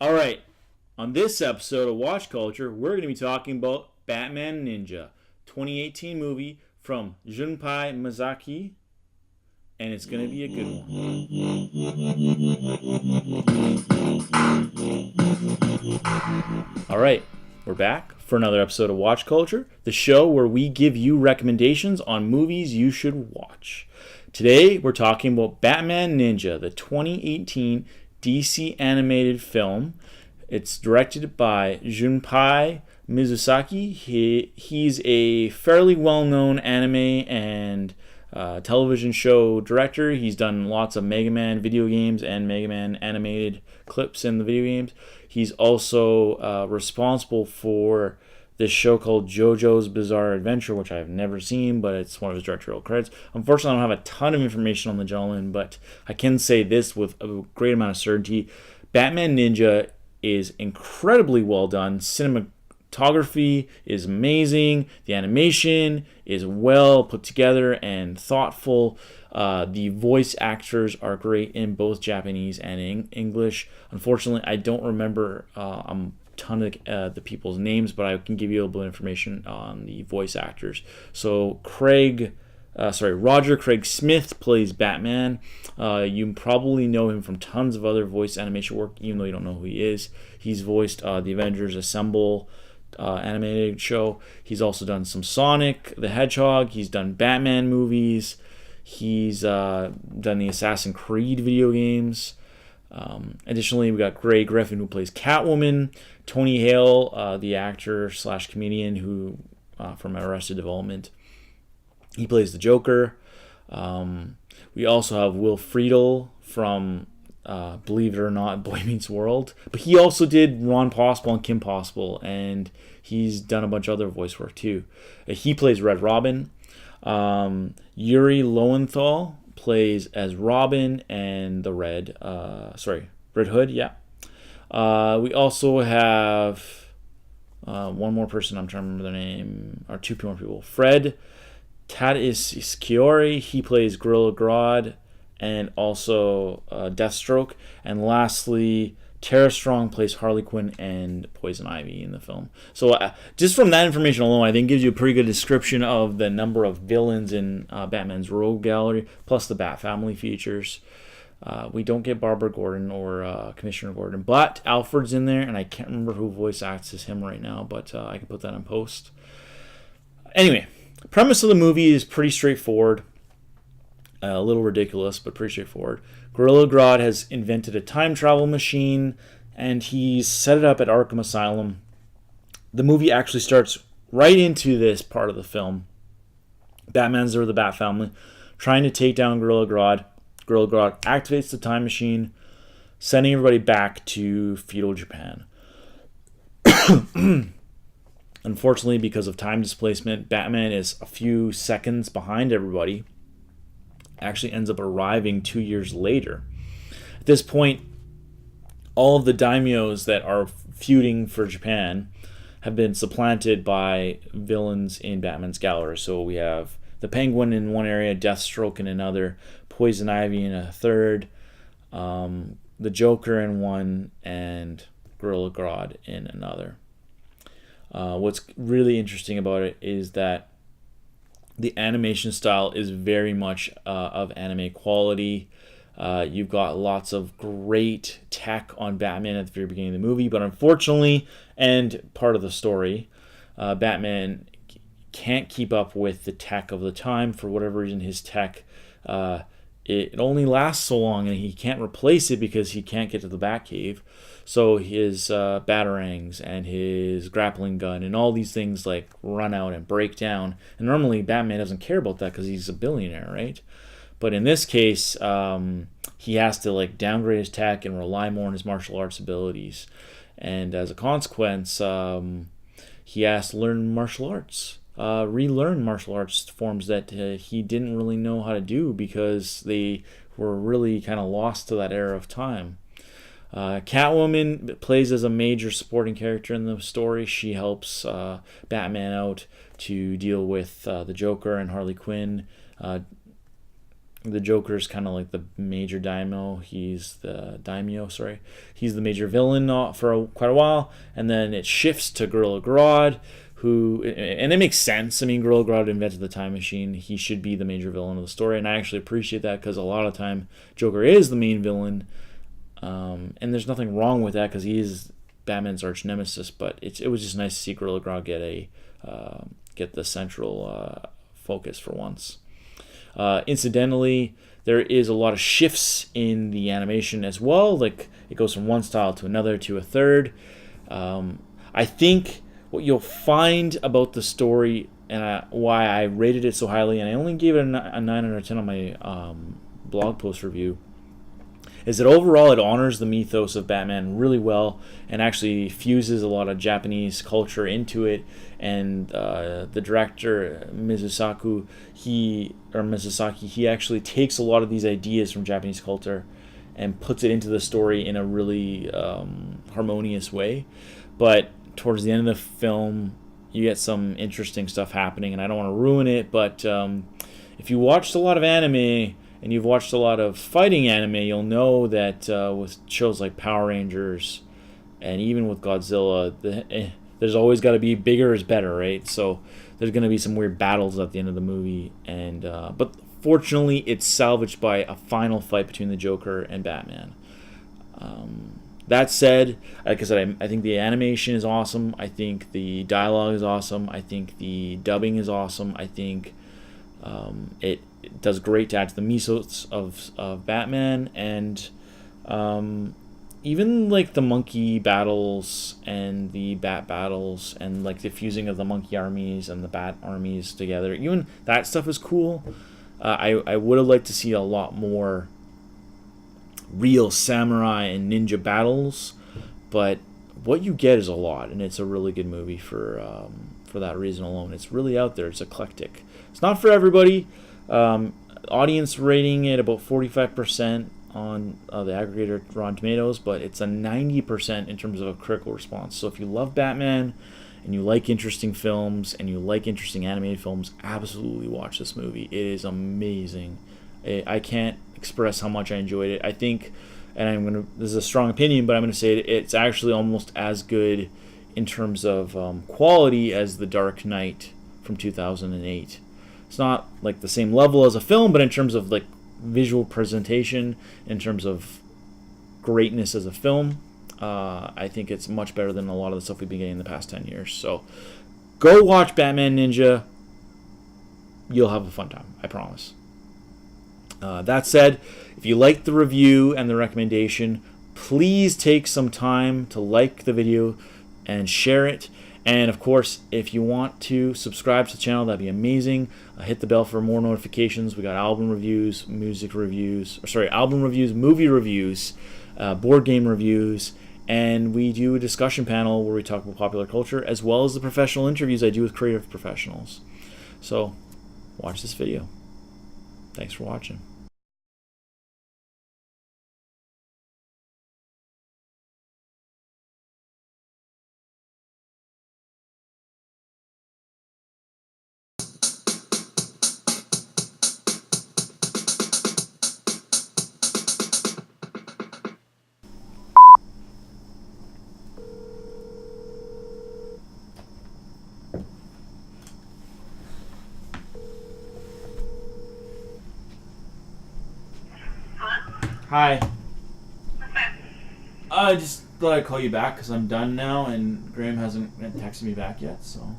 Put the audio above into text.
All right, on this episode of Watch Culture, we're going to be talking about Batman Ninja, 2018 movie from Junpei Miyazaki, and it's going to be a good one. All right, we're back for another episode of Watch Culture, the show where we give you recommendations on movies you should watch. Today, we're talking about Batman Ninja, the 2018 DC animated film. It's directed by Junpei Miyazaki. He's a fairly well-known anime and television show director. He's done lots of Mega Man video games and Mega Man animated clips in the video games. He's also responsible for this show called JoJo's Bizarre Adventure, which I've never seen, but it's one of his directorial credits. Unfortunately, I don't have a ton of information on the gentleman, but I can say this with a great amount of certainty. Batman Ninja is incredibly well done. Cinematography is amazing. The animation is well put together and thoughtful. The voice actors are great in both Japanese and English. Unfortunately, I don't remember ton of the people's names, but I can give you a little bit of information on the voice actors. So Roger Craig Smith plays Batman. You probably know him from tons of other voice animation work, even though you don't know who he is. He's voiced the Avengers Assemble animated show. He's also done some Sonic the Hedgehog. He's done Batman movies. He's done the Assassin's Creed video games. Additionally, we got Grey Griffin, who plays Catwoman. Tony Hale, the actor slash comedian who from Arrested Development, he plays the Joker. We also have Will Friedle from believe it or not, Boy Meets World, but he also did Ron Possible and Kim Possible, and he's done a bunch of other voice work too. He plays Red Robin. Yuri Lowenthal plays as Robin and the Red Hood. Yeah. We also have one more person. I'm trying to remember their name. Or two more people. Fred Tatasciore. He plays Gorilla Grodd and also Deathstroke. And lastly, Tara Strong plays Harley Quinn and Poison Ivy in the film. So just from that information alone, I think gives you a pretty good description of the number of villains in Batman's Rogue Gallery, plus the Bat Family features. We don't get Barbara Gordon or Commissioner Gordon, but Alfred's in there, and I can't remember who voice acts as him right now, but I can put that in post. Anyway, the premise of the movie is pretty straightforward. A little ridiculous, but pretty straightforward. Gorilla Grodd has invented a time travel machine, and he's set it up at Arkham Asylum. The movie actually starts right into this part of the film. Batman's there with the Bat Family, trying to take down Gorilla Grodd. Gorilla Grodd activates the time machine, sending everybody back to feudal Japan. Unfortunately, because of time displacement, Batman is a few seconds behind everybody. Actually ends up arriving 2 years later. At this point, all of the daimyos that are feuding for Japan have been supplanted by villains in Batman's gallery. So we have the Penguin in one area, Deathstroke in another, Poison Ivy in a third, the Joker in one, and Gorilla Grodd in another. What's really interesting about it is that the animation style is very much of anime quality. You've got lots of great tech on Batman at the very beginning of the movie, but unfortunately, and part of the story, Batman can't keep up with the tech of the time. For whatever reason, his tech, it only lasts so long, and he can't replace it because he can't get to the Batcave. So his batarangs and his grappling gun and all these things like run out and break down. And normally Batman doesn't care about that because he's a billionaire, right? But in this case, he has to like downgrade his tech and rely more on his martial arts abilities. And as a consequence, he has to learn martial arts, relearn martial arts forms that he didn't really know how to do because they were really kind of lost to that era of time. Catwoman plays as a major supporting character in the story. She helps Batman out to deal with the Joker and Harley Quinn. the Joker's kind of like the major daimyo. He's the daimyo, sorry. He's the major villain for quite a while, and then it shifts to Gorilla Grodd, who, and it makes sense. I mean, Gorilla Grodd invented the time machine. He should be the major villain of the story, and I actually appreciate that because a lot of the time Joker is the main villain, and there's nothing wrong with that because he is Batman's arch nemesis. But it was just nice to see Gorilla Grodd get the central focus for once. Incidentally, there is a lot of shifts in the animation as well. Like, it goes from one style to another to a third. I think what you'll find about the story and why I rated it so highly, and I only gave it a 9 out of 10 on my blog post review, is that overall it honors the mythos of Batman really well and actually fuses a lot of Japanese culture into it. And the director Mizusaki, he actually takes a lot of these ideas from Japanese culture and puts it into the story in a really harmonious way. But towards the end of the film, you get some interesting stuff happening, and I don't want to ruin it, but if you watched a lot of anime and you've watched a lot of fighting anime, you'll know that with shows like Power Rangers and even with Godzilla, there's always got to be bigger is better, right? So there's going to be some weird battles at the end of the movie, and but fortunately, it's salvaged by a final fight between the Joker and Batman. That said, like I said, I think the animation is awesome. I think the dialogue is awesome. I think the dubbing is awesome. I think it does great to add to the mythos of Batman, and even like the monkey battles and the bat battles and like the fusing of the monkey armies and the bat armies together. Even that stuff is cool. I would have liked to see a lot more real samurai and ninja battles, but what you get is a lot, and it's a really good movie for that reason alone. It's really out there. It's eclectic. It's not for everybody. Audience rating it about 45% on the aggregator Rotten Tomatoes, but it's a 90% in terms of a critical response. So if you love Batman and you like interesting films and you like interesting animated films, absolutely watch this movie. It is amazing. I can't express how much I enjoyed it. I think, and this is a strong opinion, but I'm going to say it's actually almost as good in terms of quality as The Dark Knight from 2008. It's not like the same level as a film, but in terms of like visual presentation, in terms of greatness as a film, I think it's much better than a lot of the stuff we've been getting in the past 10 years. So go watch Batman Ninja. You'll have a fun time, I promise. That said, if you liked the review and the recommendation, please take some time to like the video and share it. And of course, if you want to subscribe to the channel, that'd be amazing. Hit the bell for more notifications. We got album reviews, movie reviews, board game reviews, and we do a discussion panel where we talk about popular culture, as well as the professional interviews I do with creative professionals. So, watch this video. Thanks for watching. Hi. I just thought I'd call you back because I'm done now, and Graham hasn't texted me back yet, so.